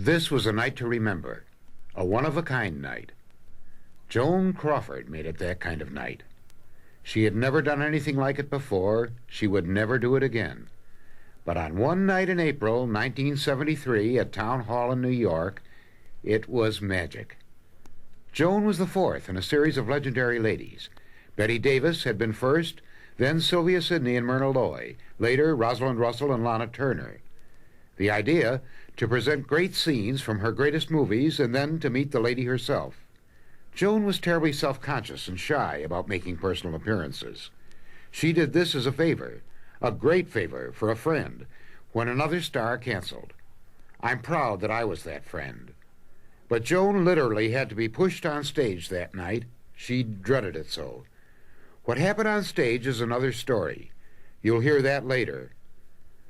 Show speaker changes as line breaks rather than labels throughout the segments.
This was a night to remember, a one-of-a-kind night. Joan Crawford made it that kind of night. She had never done anything like it before. She would never do it again. But on one night in April 1973 at Town Hall in New York, it was magic. Joan was the fourth in a series of legendary ladies. Betty Davis had been first, then Sylvia Sidney and Myrna Loy, later Rosalind Russell and Lana Turner. The idea, to present great scenes from her greatest movies and then to meet the lady herself. Joan was terribly self-conscious and shy about making personal appearances. She did this as a favor, a great favor for a friend, when another star canceled. I'm proud that I was that friend. But Joan literally had to be pushed on stage that night. She dreaded it so. What happened on stage is another story. You'll hear that later.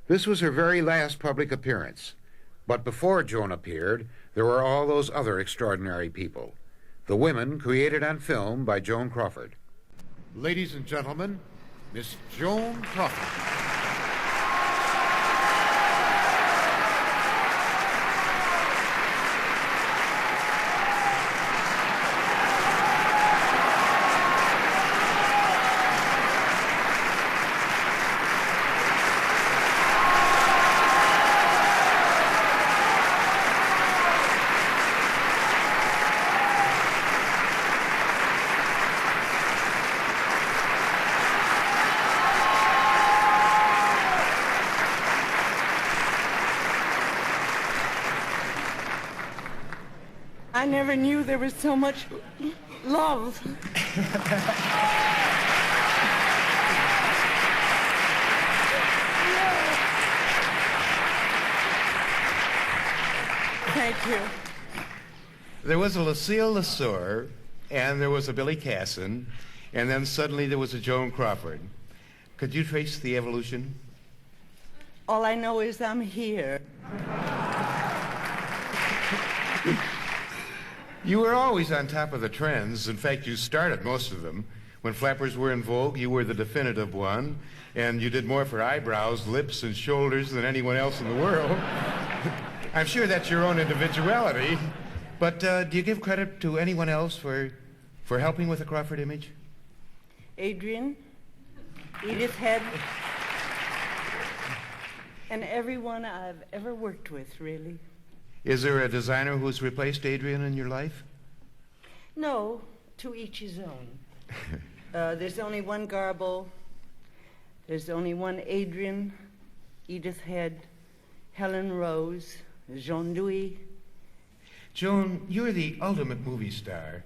This was her very last public appearance. But before Joan appeared, there were all those other extraordinary people. The women created on film by Joan Crawford. Ladies and gentlemen, Miss Joan Crawford.
I never knew there was so much love. Thank you.
There was a Lucille Lesueur, and there was a Billy Casson, and then suddenly there was a Joan Crawford. Could you trace the evolution?
All I know is I'm here.
You were always on top of the trends. In fact, you started most of them. When flappers were in vogue, you were the definitive one, and you did more for eyebrows, lips, and shoulders than anyone else in the world. I'm sure that's your own individuality, but do you give credit to anyone else for helping with the Crawford image?
Adrian, Edith Head, and everyone I've ever worked with, really.
Is there a designer who's replaced Adrian in your life?
No, to each his own. There's only one Garbo. There's only one Adrian, Edith Head, Helen Rose, Jean Louis.
Joan, you're the ultimate movie star.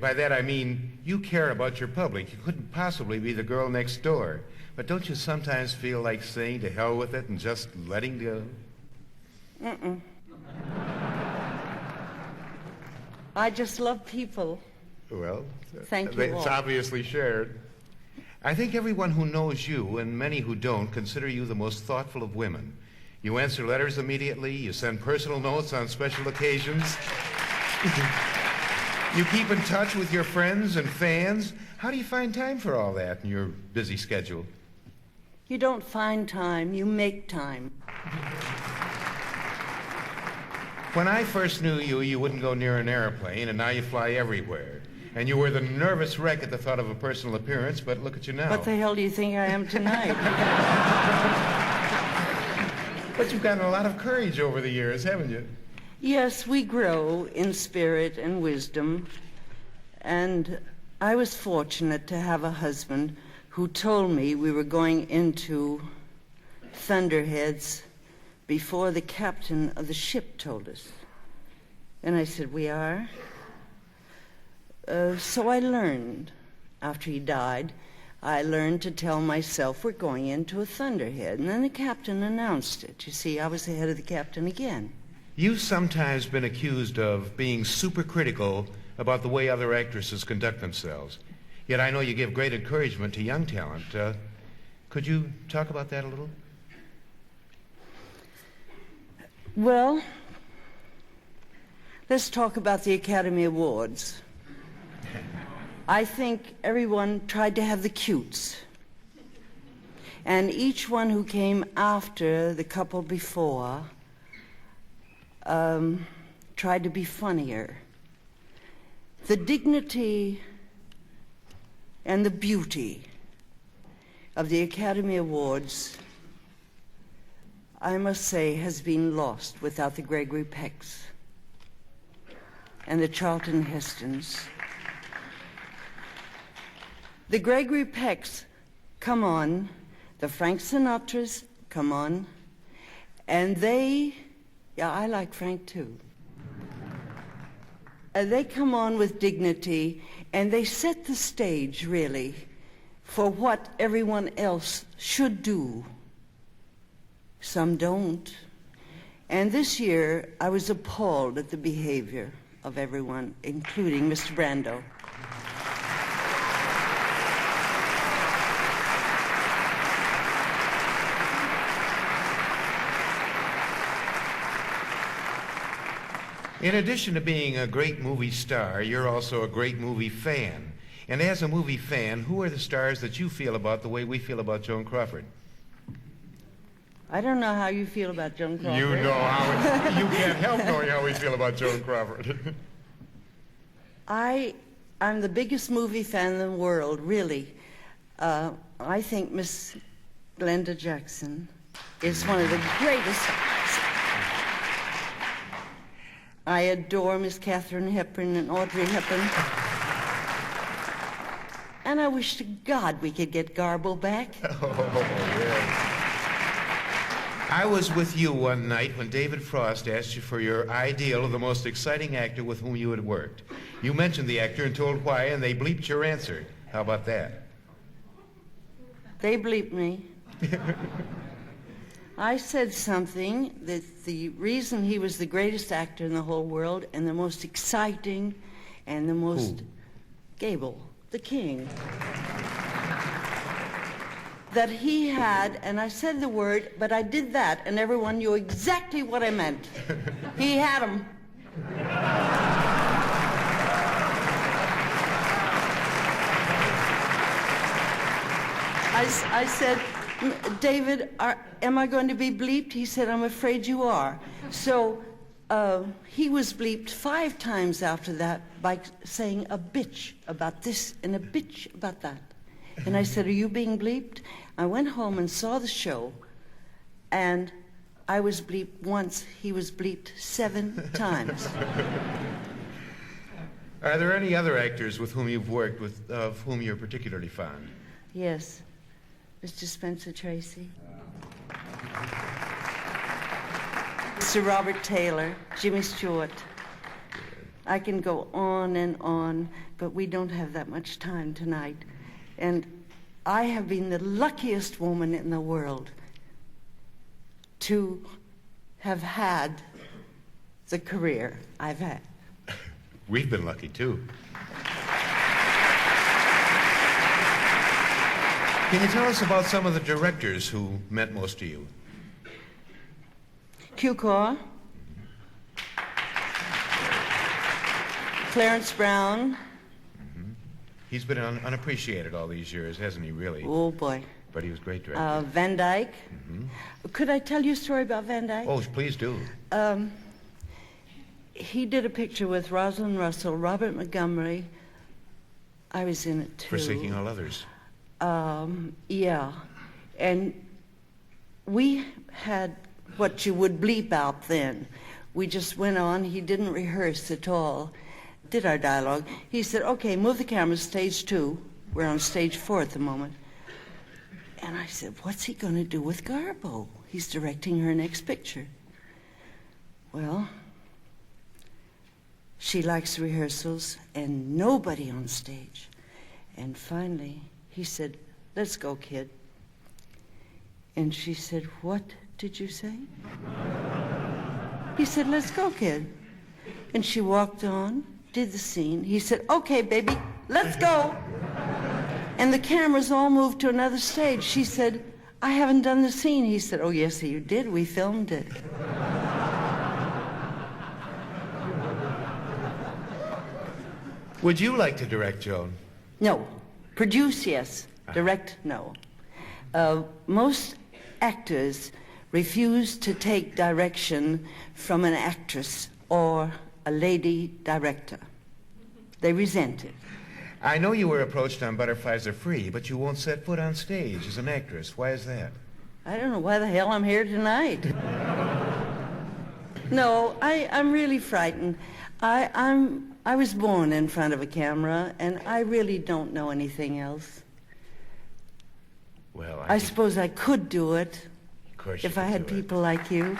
By that I mean you care about your public. You couldn't possibly be the girl next door. But don't you sometimes feel like saying to hell with it and just letting go?
Mm-mm. I just love people.
Well,
thank you all.
It's obviously shared. I think everyone who knows you, and many who don't, consider you the most thoughtful of women. You answer letters immediately. You send personal notes on special occasions. You keep in touch with your friends and fans. How do you find time for all that in your busy schedule?
You don't find time, you make time.
When I first knew you, you wouldn't go near an airplane, and now you fly everywhere. And you were the nervous wreck at the thought of a personal appearance, but look at you now.
What the hell do you think I am tonight?
But you've gotten a lot of courage over the years, haven't you?
Yes, we grow in spirit and wisdom. And I was fortunate to have a husband who told me we were going into Thunderheads before the captain of the ship told us. And I said, we are? So I learned, after he died, I learned to tell myself we're going into a thunderhead. And then the captain announced it. You see, I was ahead of the captain again.
You've sometimes been accused of being super critical about the way other actresses conduct themselves. Yet I know you give great encouragement to young talent. Could you talk about that a little?
Well, let's talk about the Academy Awards. I think everyone tried to have the cutes. And, And each one who came after the couple before tried to be funnier. The dignity and the beauty of the Academy Awards, I must say, has been lost without the Gregory Pecks and the Charlton Hestons. The Gregory Pecks come on, the Frank Sinatras come on, and they, yeah, I like Frank too. They come on with dignity, and they set the stage, really, for what everyone else should do. Some don't. And this year, I was appalled at the behavior of everyone, including Mr. Brando.
In addition to being a great movie star, you're also a great movie fan. And as a movie fan, who are the stars that you feel about the way we feel about Joan Crawford?
I don't know how you feel about Joan Crawford.
You know how you can't help knowing how we feel about Joan Crawford.
I'm the biggest movie fan in the world, really. I think Miss Glenda Jackson is one of the greatest. I adore Miss Katharine Hepburn and Audrey Hepburn. And I wish to God we could get Garbo back.
Oh, yeah. I was with you one night when David Frost asked you for your ideal of the most exciting actor with whom you had worked. You mentioned the actor and told why, and they bleeped your answer. How about that?
They bleeped me. I said something that the reason he was the greatest actor in the whole world and the most exciting and the most... Gable, the king. That he had, and I said the word, but I did that, and everyone knew exactly what I meant. He had him. I said, David, am I going to be bleeped? He said, I'm afraid you are. So he was bleeped 5 times after that by saying a bitch about this and a bitch about that. And I said, are you being bleeped? I went home and saw the show, and I was bleeped once. He was bleeped 7 times.
Are there any other actors with whom you've worked with, of whom you're particularly fond?
Yes. Mr. Spencer Tracy. Mr. Robert Taylor, Jimmy Stewart. I can go on, but we don't have that much time tonight. And I have been the luckiest woman in the world to have had the career I've had.
We've been lucky, too. Can you tell us about some of the directors who meant most to you?
Cukor, Clarence Brown.
He's been unappreciated all these years, hasn't he, really?
Oh, boy.
But he was a great director.
Van Dyke. Could I tell you a story about Van Dyke?
Oh, please do.
He did a picture with Rosalind Russell, Robert Montgomery. I was in it, too.
Forsaking All Others.
Yeah. And we had what you would bleep out then. We just went on. He didn't rehearse at all. Did our dialogue. He said, okay, move the camera, stage 2. We're on stage 4 at the moment. And I said, what's he going to do with Garbo? He's directing her next picture. Well, she likes rehearsals and nobody on stage. And finally, he said, let's go, kid. And she said, what did you say? He said, let's go, kid. And she walked on, did the scene. He said, okay, baby, let's go. And the cameras all moved to another stage. She said, I haven't done the scene. He said, oh, yes, you did. We filmed it.
Would you like to direct, Joan?
No. Produce, yes. Direct, no. Most actors refuse to take direction from an actress or a lady director. They resent it.
I know you were approached on Butterflies Are Free, but you won't set foot on stage as an actress. Why is that?
I don't know why the hell I'm here tonight. No, I'm really frightened. I was born in front of a camera, and I really don't know anything else.
Well,
I suppose I could do it
Of course you
if I
could
had
do it.
people like you.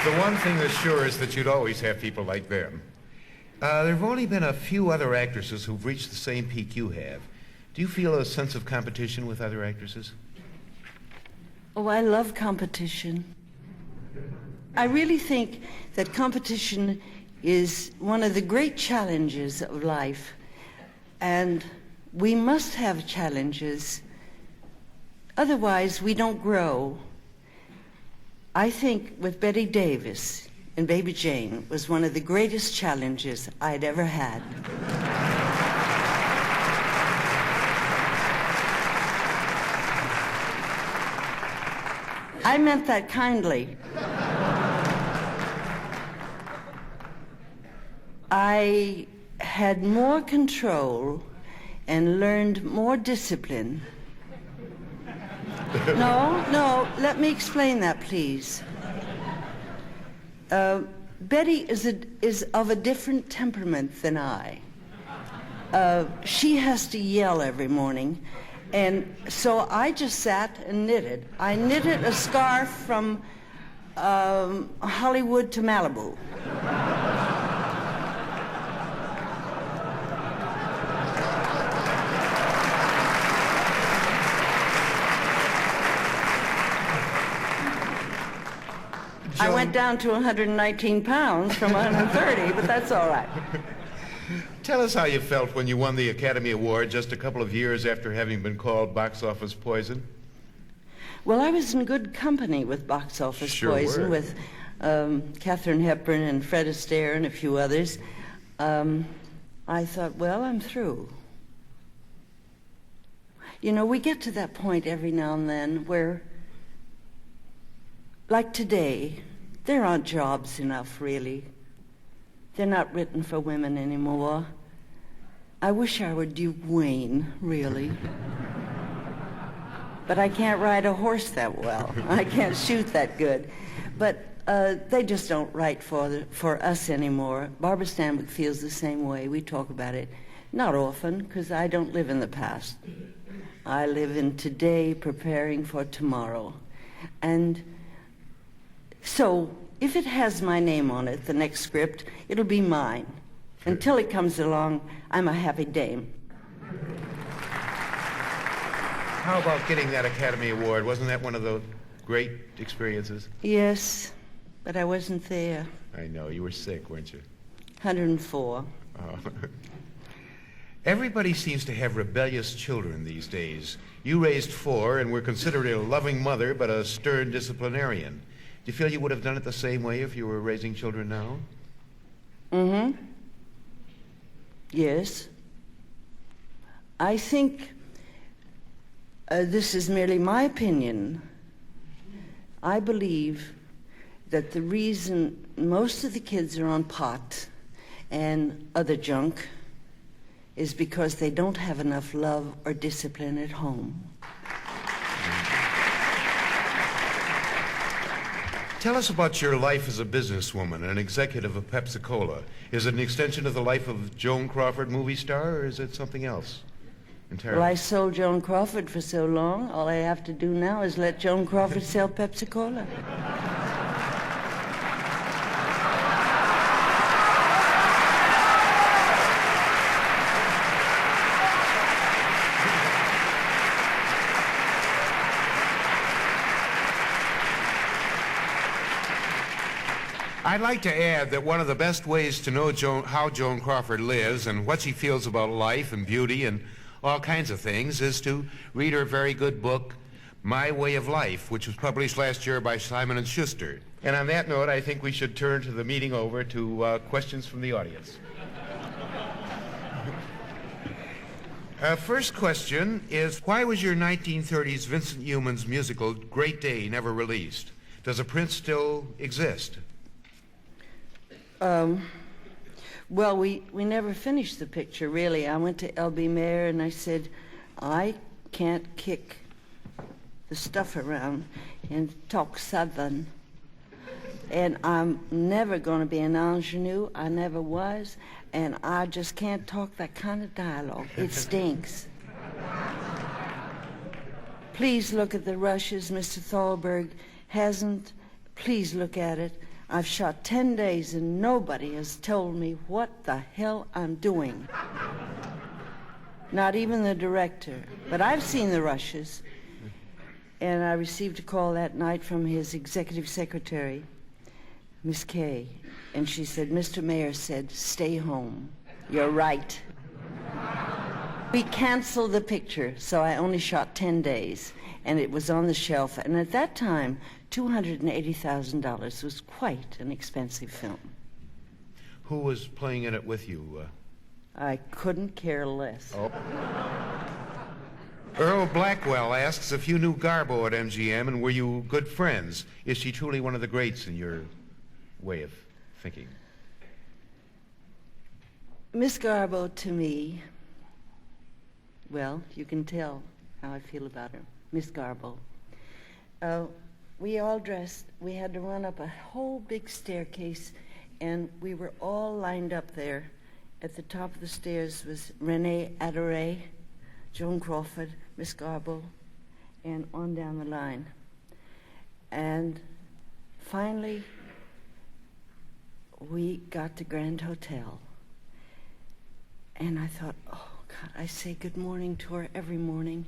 The one thing that's sure is that you'd always have people like them. There have only been a few other actresses who've reached the same peak you have. Do you feel a sense of competition with other actresses?
Oh, I love competition. I really think that competition is one of the great challenges of life. And we must have challenges. Otherwise, we don't grow. I think with Betty Davis and Baby Jane was one of the greatest challenges I'd ever had. I meant that kindly. I had more control and learned more discipline. No, let me explain that, please. Betty is of a different temperament than I. She has to yell every morning, and so I just sat and knitted. I knitted a scarf from Hollywood to Malibu. I went down to 119 pounds from 130, but that's all right.
Tell us how you felt when you won the Academy Award just a couple of years after having been called box office poison.
Well, I was in good company with box office
Sure
poison,
were.
with Katharine Hepburn and Fred Astaire and a few others. I thought, well, I'm through. You know, we get to that point every now and then where, like today, there aren't jobs enough, really. They're not written for women anymore. I wish I were Duke Wayne, really. But I can't ride a horse that well. I can't shoot that good. But they just don't write for us anymore. Barbara Stanwyck feels the same way. We talk about it. Not often, because I don't live in the past. I live in today, preparing for tomorrow. And so, if it has my name on it, the next script, it'll be mine. Until it comes along, I'm a happy dame.
How about getting that Academy Award? Wasn't that one of the great experiences?
Yes, but I wasn't there.
I know, you were sick, weren't you?
104.
Oh. Everybody seems to have rebellious children these days. You raised 4 and were considered a loving mother, but a stern disciplinarian. Do you feel you would have done it the same way if you were raising children now?
Mm-hmm. Yes. I think this is merely my opinion. I believe that the reason most of the kids are on pot and other junk is because they don't have enough love or discipline at home.
Tell us about your life as a businesswoman, an executive of Pepsi-Cola. Is it an extension of the life of Joan Crawford, movie star, or is it something else entirely?
Well, I sold Joan Crawford for so long, all I have to do now is let Joan Crawford sell Pepsi-Cola.
I'd like to add that one of the best ways to know how Joan Crawford lives and what she feels about life and beauty and all kinds of things is to read her very good book, My Way of Life, which was published last year by Simon & Schuster. And on that note, I think we should turn to the meeting over to questions from the audience. First question is, why was your 1930s Vincent Youmans musical Great Day never released? Does a print still exist?
Well, we never finished the picture, really. I went to L.B. Mayer and I said, I can't kick the stuff around and talk Southern. And I'm never going to be an ingenue. I never was. And I just can't talk that kind of dialogue. It stinks. Please look at the rushes. Mr. Thalberg hasn't. Please look at it. I've shot 10 days and nobody has told me what the hell I'm doing. Not even the director. But I've seen the rushes. And I received a call that night from his executive secretary, Miss Kay, and she said, Mr. Mayer said, stay home. You're right. We canceled the picture, so I only shot 10 days, and it was on the shelf. And at that time, $280,000 was quite an expensive film.
Who was playing in it with you?
I couldn't care less.
Oh. Earl Blackwell asks if you knew Garbo at MGM and were you good friends. Is she truly one of the greats in your way of thinking?
Miss Garbo, to me, well, you can tell how I feel about her. Miss Garbo. We all dressed. We had to run up a whole big staircase, and we were all lined up there. At the top of the stairs was Renee Adoré, Joan Crawford, Miss Garbo, and on down the line. And finally, we got to Grand Hotel. And I thought, oh, God, I say good morning to her every morning,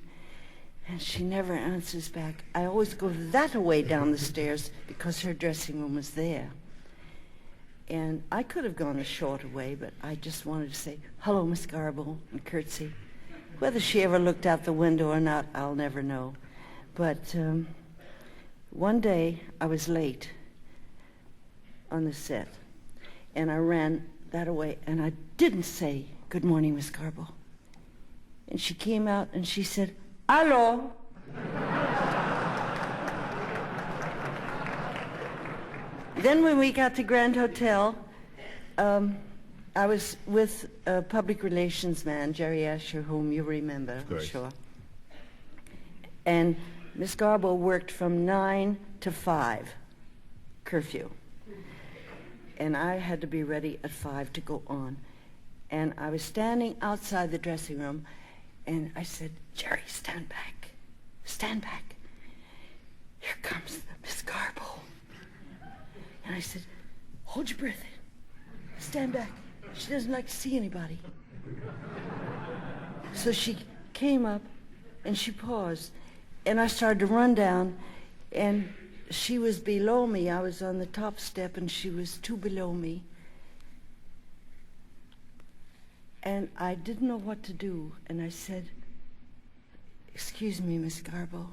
and she never answers back. I always go that way down the stairs because her dressing room was there. And I could have gone a shorter way, but I just wanted to say, hello, Miss Garbo, and curtsy. Whether she ever looked out the window or not, I'll never know. But one day, I was late on the set, and I ran that away, and I didn't say, good morning, Miss Garbo. And she came out, and she said, hello. Then when we got to Grand Hotel, I was with a public relations man, Jerry Asher, whom you remember, I'm sure. And Miss Garbo worked from 9 to 5, curfew. And I had to be ready at 5 to go on. And I was standing outside the dressing room, and I said, Jerry, stand back. Stand back. Here comes Miss Garbo. And I said, hold your breath in. Stand back. She doesn't like to see anybody. So she came up, and she paused. And I started to run down, and she was below me. I was on the top step, and she was 2 below me. And I didn't know what to do. And I said, excuse me, Miss Garbo.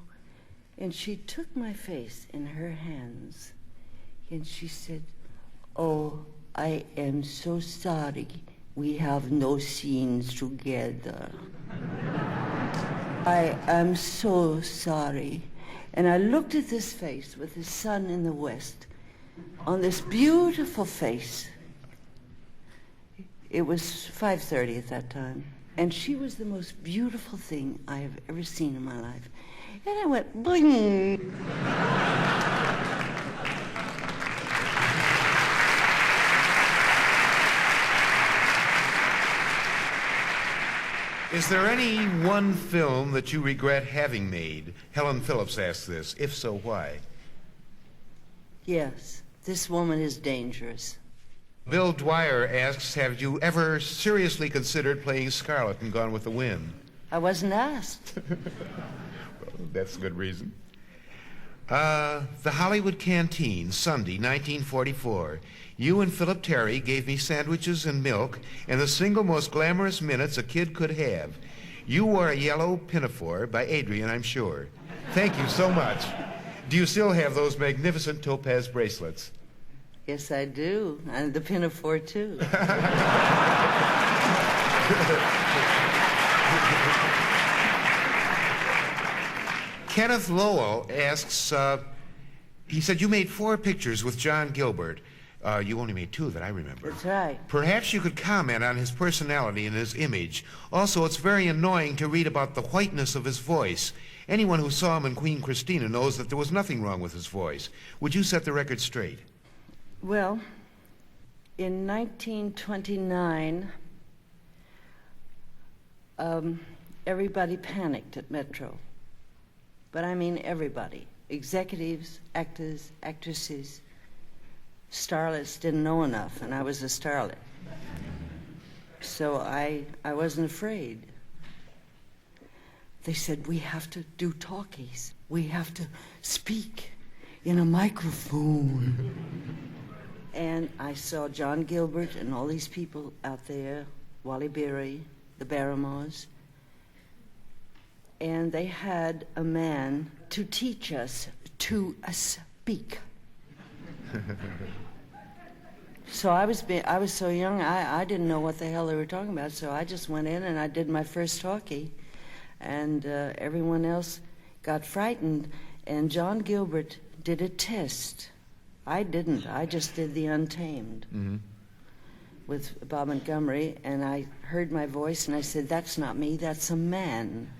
And she took my face in her hands, and she said, oh, I am so sorry we have no scenes together. I am so sorry. And I looked at this face with the sun in the west, on this beautiful face. It was 5:30 at that time. And she was the most beautiful thing I have ever seen in my life. And I went, bling.
Is there any one film that you regret having made? Helen Phillips asked this. If so, why?
Yes, this woman is dangerous.
Bill Dwyer asks, have you ever seriously considered playing Scarlett in Gone with the Wind?
I wasn't asked.
Well, that's a good reason. The Hollywood Canteen, Sunday, 1944. You and Philip Terry gave me sandwiches and milk and the single most glamorous minutes a kid could have. You wore a yellow pinafore by Adrian, I'm sure. Thank you so much. Do you still have those magnificent topaz bracelets?
Yes, I do. And the pinafore, too.
Kenneth Lowell asks, he said you made 4 pictures with John Gilbert. You only made 2 that I remember.
That's right.
Perhaps you could comment on his personality and his image. Also, it's very annoying to read about the whiteness of his voice. Anyone who saw him in Queen Christina knows that there was nothing wrong with his voice. Would you set the record straight?
Well, in 1929, everybody panicked at Metro. But I mean everybody. Executives, actors, actresses, starlets didn't know enough, and I was a starlet. So I wasn't afraid. They said, we have to do talkies. We have to speak in a microphone. And I saw John Gilbert and all these people out there, Wally Beery, the Barrymores, and they had a man to teach us to speak. So I was so young, I didn't know what the hell they were talking about, so I just went in and I did my first talkie, and everyone else got frightened, and John Gilbert did a test. I didn't. I just did the Untamed with Bob Montgomery, and I heard my voice, and I said, that's not me, that's a man.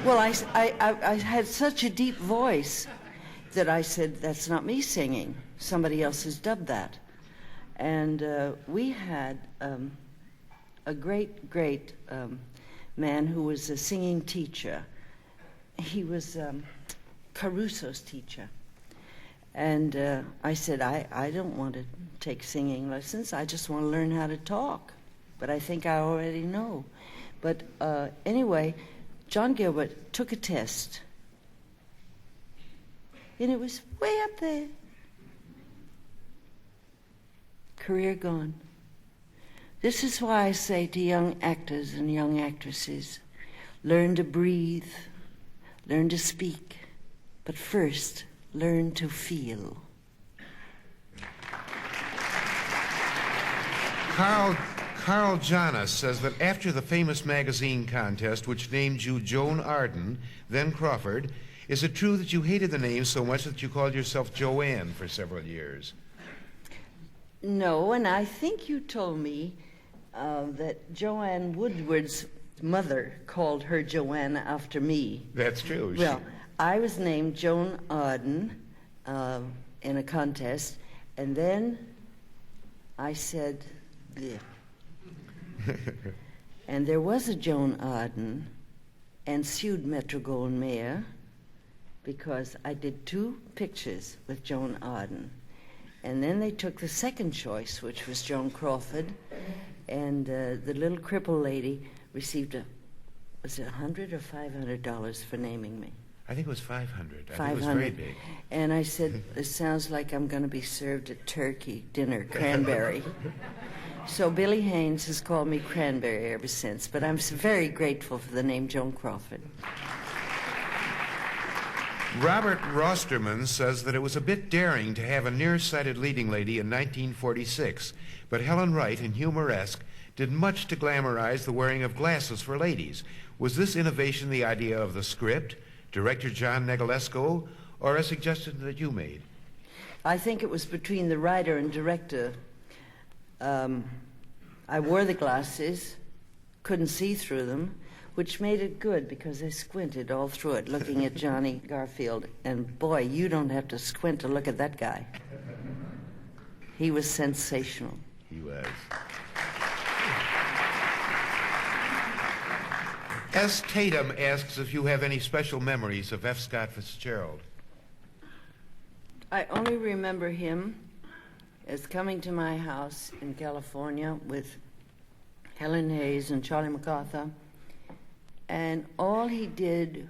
Well, I had such a deep voice that I said, that's not me singing. Somebody else has dubbed that. And we had a great man who was a singing teacher. He was Caruso's teacher. And I said, I don't want to take singing lessons. I just want to learn how to talk. But I think I already know. But anyway, John Gilbert took a test. And it was way up there. Career gone. This is why I say to young actors and young actresses, learn to breathe, learn to speak, but first, learn to feel.
Carl Jonas says that after the famous magazine contest which named you Joan Arden, then Crawford, is it true that you hated the name so much that you called yourself Joanne for several years?
No, and I think you told me that Joanne Woodward's mother called her Joanne after me.
That's true.
Well, I was named Joan Arden in a contest, and then I said, bleh. And there was a Joan Arden, and sued Metro-Goldwyn-Mayer because I did 2 pictures with Joan Arden. And then they took the second choice, which was Joan Crawford, and the little cripple lady received was it $100 or $500 for naming me?
I think it was 500. I think it was
500.
very big.
And I said, it sounds like I'm going to be served a turkey dinner, cranberry. So Billy Haynes has called me Cranberry ever since, but I'm very grateful for the name Joan Crawford.
Robert Rosterman says that it was a bit daring to have a nearsighted leading lady in 1946, but Helen Wright in Humoresque did much to glamorize the wearing of glasses for ladies. Was this innovation the idea of the script, director John Negulesco, or a suggestion that you made?
I think it was between the writer and director. I wore the glasses, couldn't see through them, which made it good because I squinted all through it looking at Johnny Garfield. And boy, you don't have to squint to look at that guy. He was sensational.
He was. S. Tatum asks if you have any special memories of F. Scott Fitzgerald.
I only remember him as coming to my house in California with Helen Hayes and Charlie MacArthur, and all he did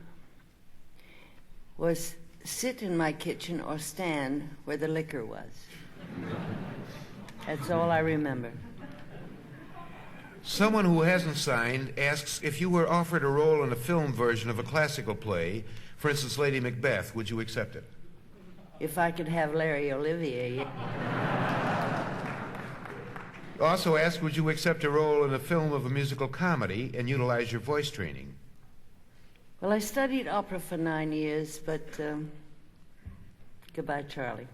was sit in my kitchen or stand where the liquor was. That's all I remember.
Someone who hasn't signed asks if you were offered a role in a film version of a classical play, for instance, Lady Macbeth, would you accept it?
If I could have Larry Olivier, yeah.
Also asked, would you accept a role in a film of a musical comedy and utilize your voice training?
Well, I studied opera for 9 years, but goodbye, Charlie.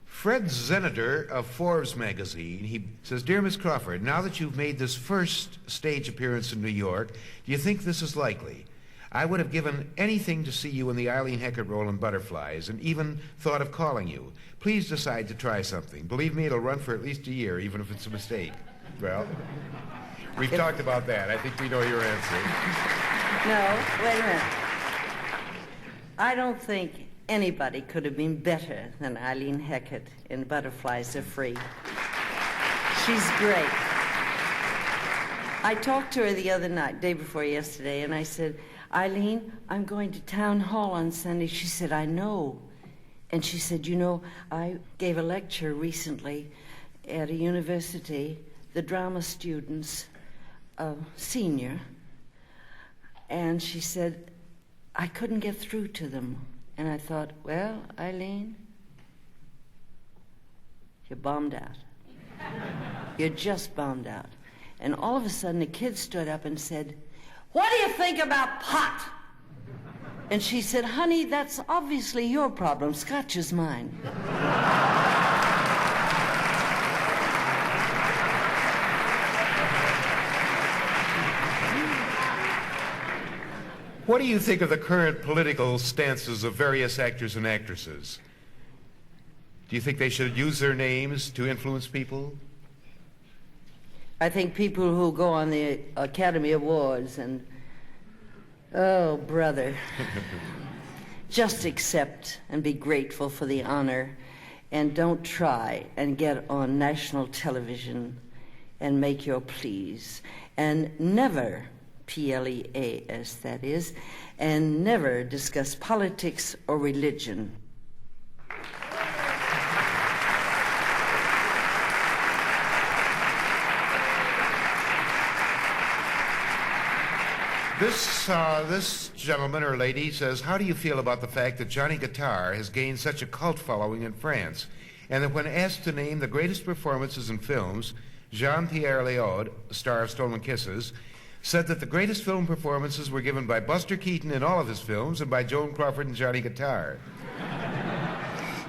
Fred Zeneder of Forbes magazine, he says, Dear Miss Crawford, now that you've made this first stage appearance in New York, do you think this is likely? I would have given anything to see you in the Eileen Heckert role in Butterflies, and even thought of calling you. Please decide to try something. Believe me, it'll run for at least a year, even if it's a mistake. Well, we've talked about that. I think we know your answer.
No, wait a minute. I don't think anybody could have been better than Eileen Heckert in Butterflies Are Free. She's great. I talked to her the other night, day before yesterday, and I said, Eileen, I'm going to town hall on Sunday. She said, I know. And she said, you know, I gave a lecture recently at a university, the drama students, senior, and she said, I couldn't get through to them. And I thought, well, Eileen, you're bummed out. You're just bummed out. And all of a sudden, a kid stood up and said, what do you think about pot? And she said, honey, that's obviously your problem. Scotch is mine.
What do you think of the current political stances of various actors and actresses? Do you think they should use their names to influence people?
I think people who go on the Academy Awards and, oh, brother, just accept and be grateful for the honor, and don't try and get on national television and make your pleas. And never, P-L-E-A-S, that is, and never discuss politics or religion.
This gentleman or lady says, how do you feel about the fact that Johnny Guitar has gained such a cult following in France, and that when asked to name the greatest performances in films, Jean-Pierre Léaud, star of Stolen Kisses, said that the greatest film performances were given by Buster Keaton in all of his films and by Joan Crawford and Johnny Guitar.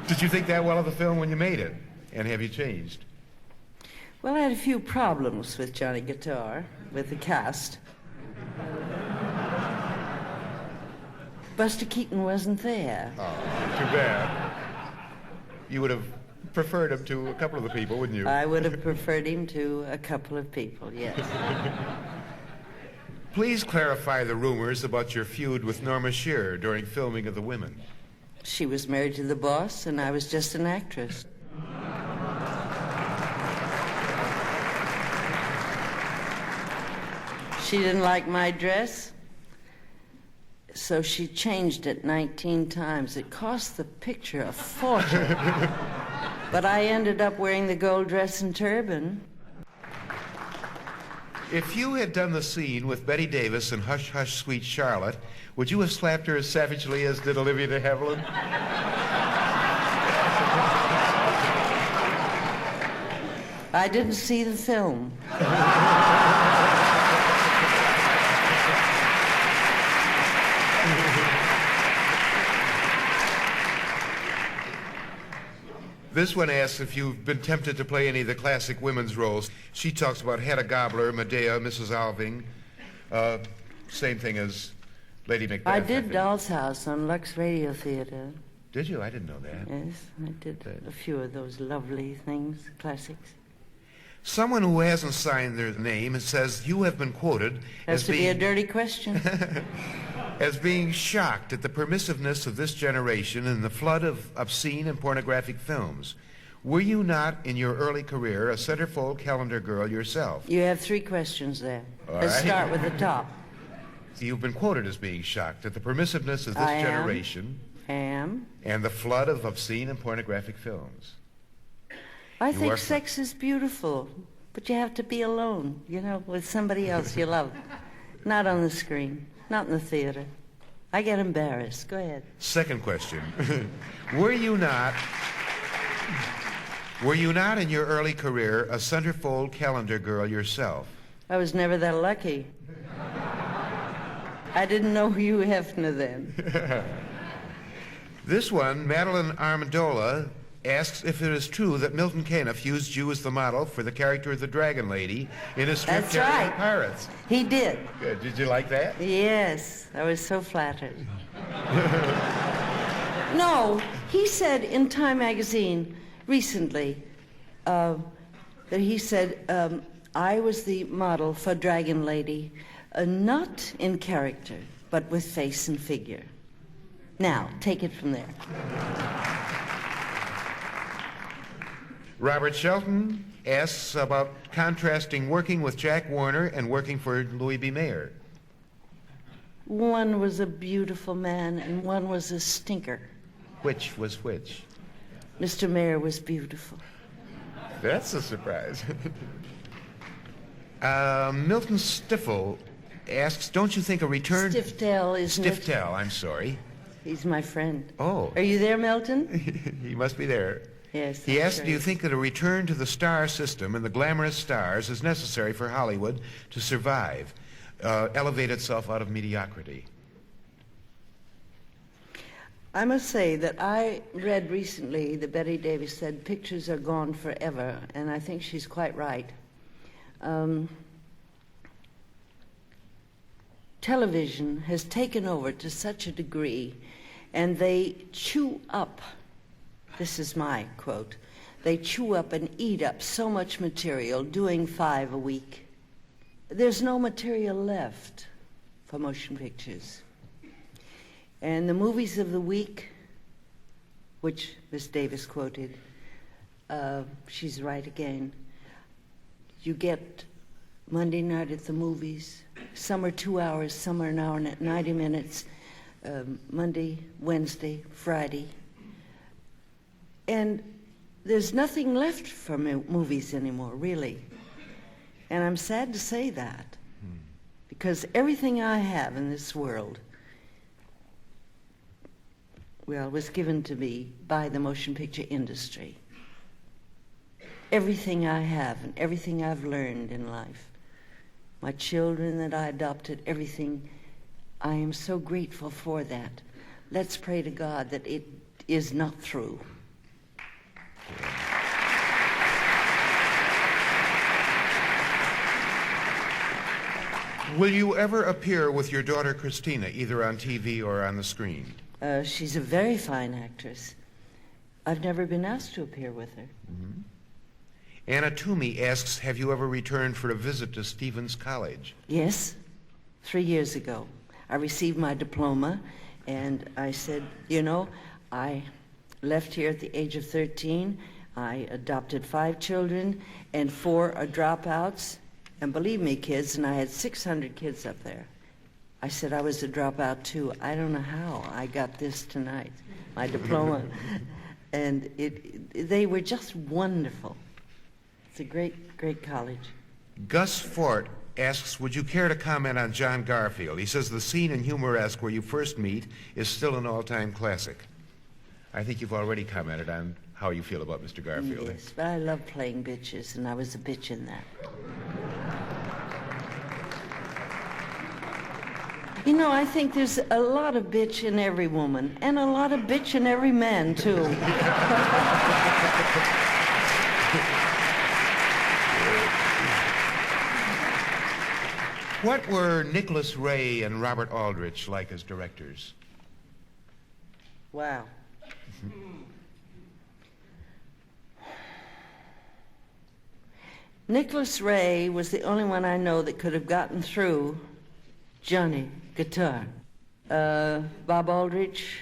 Did you think that well of the film when you made it? And have you changed?
Well, I had a few problems with Johnny Guitar, with the cast. Buster Keaton wasn't there.
Oh, too bad. You would have preferred him to a couple of the people, wouldn't you?
I would have preferred him to a couple of people, yes.
Please clarify the rumors about your feud with Norma Shearer during filming of The Women.
She was married to the boss, and I was just an actress. She didn't like my dress, so she changed it 19 times. It cost the picture a fortune. But I ended up wearing the gold dress and turban.
If you had done the scene with Bette Davis in Hush, Hush, Sweet Charlotte, would you have slapped her as savagely as did Olivia de Havilland?
I didn't see the film.
This one asks if you've been tempted to play any of the classic women's roles. She talks about Hedda Gabler, Medea, Mrs. Alving. Same thing as Lady Macbeth.
I did Doll's House on Lux Radio Theater.
Did you? I didn't know that.
Yes, I did a few of those lovely things, classics.
Someone who hasn't signed their name says you have been quoted
Has to be a dirty question.
as being shocked at the permissiveness of this generation and the flood of obscene and pornographic films. Were you not, in your early career, a centerfold calendar girl yourself?
You have 3 questions there.
All
Let's
right.
start with the top.
You've been quoted as being shocked at the permissiveness of this generation
and
the flood of obscene and pornographic films.
I
You
think
are-
sex is beautiful. But you have to be alone, with somebody else you love. Not on the screen, not in the theater. I get embarrassed. Go ahead.
Second question. Were you not in your early career a centerfold calendar girl yourself?
I was never that lucky. I didn't know Hugh Hefner then.
This one, Madeline Armandola, asks if it is true that Milton Caniff used you as the model for the character of the Dragon Lady in his strip
That's right.
Pirates.
He did.
Good. Did you like that?
Yes, I was so flattered. No, he said in Time magazine recently that he said, I was the model for Dragon Lady, not in character, but with face and figure. Now, take it from there.
Robert Shelton asks about contrasting working with Jack Warner and working for Louis B. Mayer.
One was a beautiful man and one was a stinker.
Which was which?
Mr. Mayer was beautiful.
That's a surprise. Milton Stiffel asks, don't you think a return...
Stifftail, isn't it?
Stifftail, I'm sorry.
He's my friend.
Oh.
Are you there, Milton?
He must be there.
Yes.
He asked,
sure.
do you think that a return to the star system and the glamorous stars is necessary for Hollywood to survive, elevate itself out of mediocrity?
I must say that I read recently that Betty Davis said pictures are gone forever, and I think she's quite right. Television has taken over to such a degree, and they chew up, this is my quote, they chew up and eat up so much material, doing 5 a week. There's no material left for motion pictures. And the movies of the week, which Miss Davis quoted, she's right again. You get Monday night at the movies. Some are 2 hours, some are an hour and 90 minutes. Monday, Wednesday, Friday. And there's nothing left for movies anymore, really. And I'm sad to say that, because everything I have in this world, well, was given to me by the motion picture industry. Everything I have and everything I've learned in life, my children that I adopted, everything, I am so grateful for that. Let's pray to God that it is not through.
Will you ever appear with your daughter Christina, either on TV or on the screen?
She's a very fine actress. I've never been asked to appear with her.
Mm-hmm. Anna Toomey asks, have you ever returned for a visit to Stevens College?
Yes, 3 years ago. I received my diploma, and I said, I left here at the age of 13. I adopted 5 children, and 4 are dropouts. And believe me, kids, and I had 600 kids up there. I said I was a dropout, too. I don't know how I got this tonight, my diploma. And they were just wonderful. It's a great, great college.
Gus Fort asks, would you care to comment on John Garfield? He says the scene in Humoresque where you first meet is still an all-time classic. I think you've already commented on how you feel about Mr. Garfield.
Yes, but I love playing bitches, and I was a bitch in that. I think there's a lot of bitch in every woman, and a lot of bitch in every man, too.
What were Nicholas Ray and Robert Aldrich like as directors?
Wow. Nicholas Ray was the only one I know that could have gotten through Johnny guitar. Bob Aldrich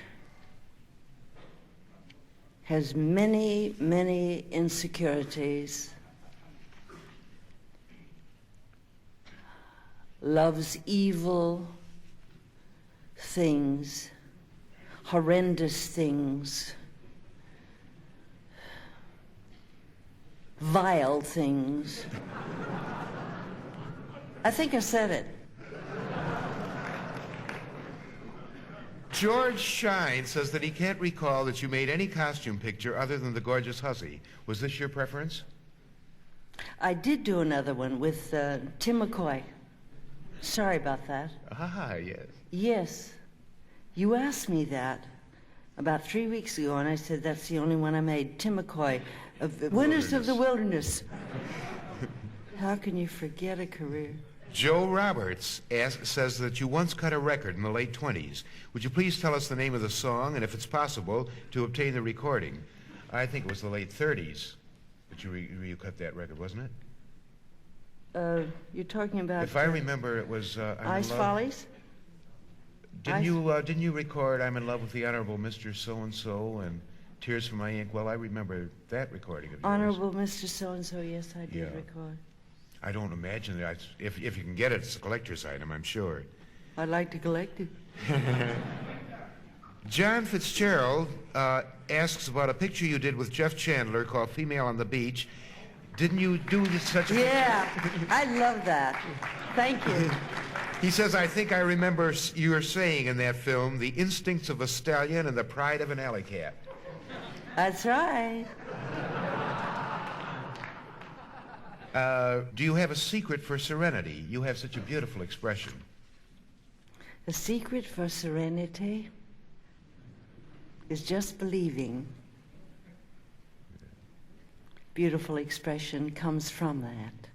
has many, many insecurities. Loves evil things, horrendous things, vile things. I think I said it.
George Shine says that he can't recall that you made any costume picture other than The Gorgeous Hussy. Was this your preference?
I did do another one with Tim McCoy. Sorry about that.
Ah, yes.
Yes. You asked me that about 3 weeks ago, and I said that's the only one I made. Tim McCoy, of Winners of the Wilderness. How can you forget a career?
Joe Roberts says that you once cut a record in the late 20s. Would you please tell us the name of the song, and if it's possible, to obtain the recording? I think it was the late 30s that you cut that record, wasn't it?
You're talking about...
If I remember, it was...
Ice Follies?
Didn't you record I'm in Love with the Honorable Mr. So-and-so and Tears from My Ink? Well, I remember that recording of yours.
Honorable Mr. So-and-so, yes, I did record.
I don't imagine that. If you can get it, it's a collector's item, I'm sure.
I'd like to collect it.
John Fitzgerald asks about a picture you did with Jeff Chandler called Female on the Beach. Didn't you do such a
Yeah, I love that. Thank you.
He says, I think I remember you saying in that film, the instincts of a stallion and the pride of an alley cat.
That's right.
Do you have a secret for serenity? You have such a beautiful expression.
The secret for serenity is just believing. Beautiful expression comes from that.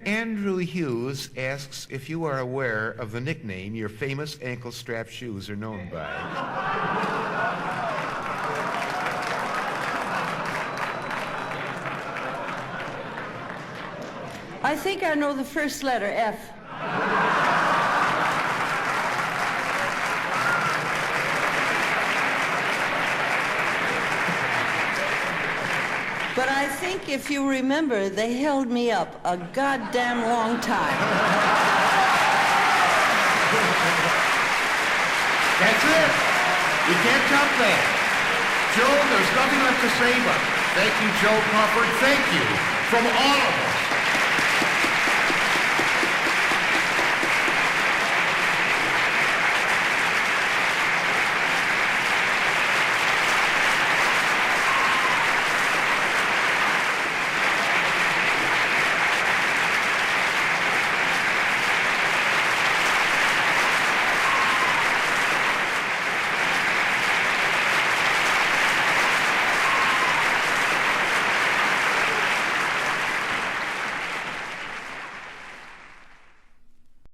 Andrew Hughes asks if you are aware of the nickname your famous ankle strap shoes are known by.
I think I know the first letter, F. But I think if you remember, they held me up a goddamn long time.
That's it. You can't top that. Joe, there's nothing left to say but thank you, Joan Crawford. Thank you from all of us.